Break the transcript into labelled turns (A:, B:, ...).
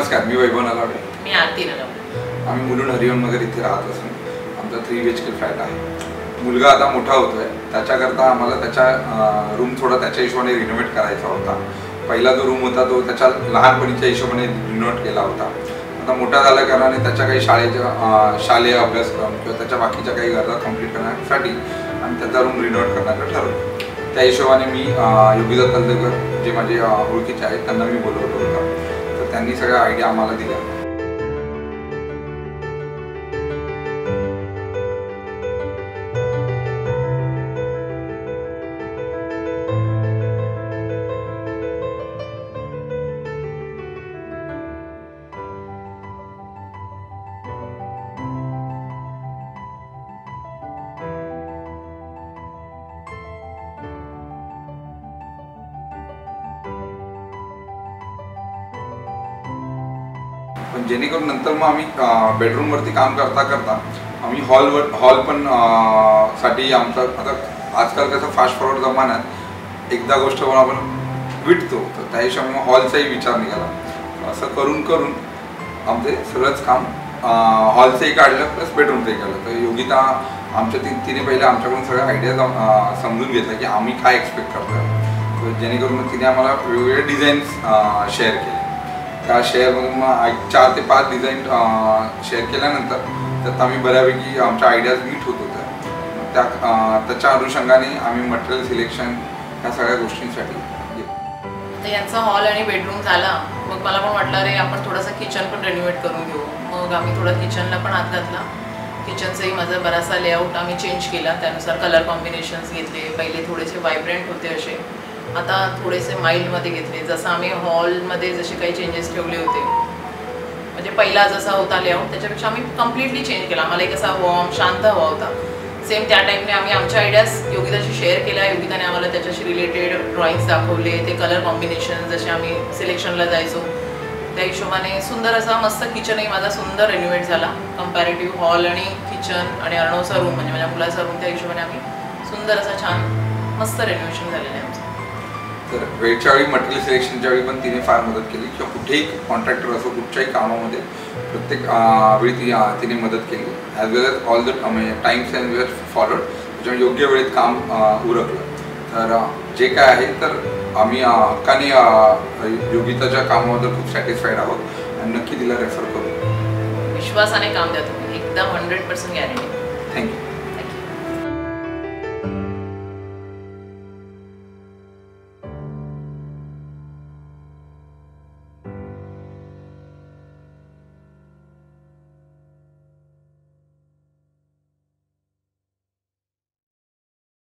A: नमस्कार, मी वैभव नलावडे.
B: मी आरती नलावडे.
A: आम्ही मुलुंड हरिओम नगर इथे राहत असून आमचा 3 BHK फ्लॅट आहे. मुलगा आता मोठा होतोय, त्याच्याकरता आम्हाला त्याचा रूम थोडा त्याच्या हिशोबाने रिनोव्हेट करायचा होता. पहिला जो रूम होता तो त्याच्या लहानपणीच्या हिशोबाने रिनोव्हेट केला होता. आता मोठा झाल्या कारणाने त्याच्या काही शालेय अभ्यासक्रम किंवा त्याच्या बाकीच्या काही गरजा कंप्लीट करण्यासाठी आम्ही त्याचा रूम रिनोव्हेट करण्याचं ठरवलं. त्या हिशोबाने मी योगीदा तलदेकर जे माझे ओळखीचे आहेत त्यांना मी बोलवलं होतं. तर त्यांनी सगळ्या आयडिया आम्हाला दिल्या. पण जेणेकरून नंतर मग आम्ही बेडरूमवरती काम करता करता आम्ही हॉल पण साठी आमचा आता आजकाल कसं फास्ट फॉरवर्ड जमान्यात एकदा गोष्ट पण आपण विटतो, तर त्या हिशोबाने हॉलचाही विचार निघाला. असं करून करून आमचे सगळंच काम हॉलचंही काढलं प्लस बेडरूमचंही काढलं. तर योगिता आमच्या तिने पहिले आमच्याकडून सगळ्या आयडिया समजून घेतल्या की आम्ही काय एक्सपेक्ट करतो. तर जेणेकरून तिने आम्हाला वेगवेगळे डिझाईन्स शेअर केले. त्या शेअरमधून मग 4 ते 5 डिझाईन शेअर केल्यानंतर त्यात आम्ही बऱ्यापैकी आमच्या आयडियाज मीट होत होत्या. त्याच्या अनुषंगाने आम्ही मटेरियल सिलेक्शन ह्या सगळ्या गोष्टींसाठी
B: तर यांचा हॉल आणि बेडरूम झाला. मग मला पण वाटलं अरे आपण थोडंसं किचन पण रेनोव्हेट करून घेऊ. मग आम्ही थोडं किचनला पण हात घातला. किचनचाही माझा बराचसा लेआउट आम्ही चेंज केला. त्यानुसार कलर कॉम्बिनेशन्स घेतले. पहिले थोडेसे व्हायब्रंट होते असे, आता थोडेसे माइल्डमध्ये घेतले. जसं आम्ही हॉलमध्ये जसे काही चेंजेस ठेवले होते, म्हणजे पहिला जसा होता लेआउट त्याच्यापेक्षा आम्ही कम्प्लिटली चेंज केला. आम्हाला एक असा वॉर्म शांत हवा होता. सेम त्या टाईपने आम्ही आमच्या आयडियाज योगिताशी शेअर केल्या. योगिताने आम्हाला त्याच्याशी रिलेटेड ड्रॉइंग्स दाखवले. ते कलर कॉम्बिनेशन जसे आम्ही सिलेक्शनला जायचो त्या हिशोबाने सुंदर असा मस्त किचनही माझा सुंदर रेनोव्हेट झाला. कंपॅरेटिव्ह हॉल आणि किचन आणि अर्णवचा रूम म्हणजे माझ्या मुलाचा रूम, त्या हिशोबाने आम्ही सुंदर असा छान मस्त रेनोव्हेशन झालेलं आहे आमचं.
A: तर वेळच्या वेळी मटेरियल सिलेक्शनच्या वेळी पण तिने फार मदत केली. किंवा कुठेही कॉन्ट्रॅक्टर असो कुठच्याही कामामध्ये प्रत्येक वेळी तिने मदत केली. As well as all the times and were followed. त्याच्यामुळे योग्य वेळेत काम उरकलं. तर जे काय आहे तर आम्ही हक्काने योगिताच्या कामाबद्दल खूप सॅटिस्फाईड आहोत आणि नक्की तिला रेफर करू.
B: विश्वासाने काम द्या तुम्ही, एकदम 100% गॅरंटी.
A: थँक्यू.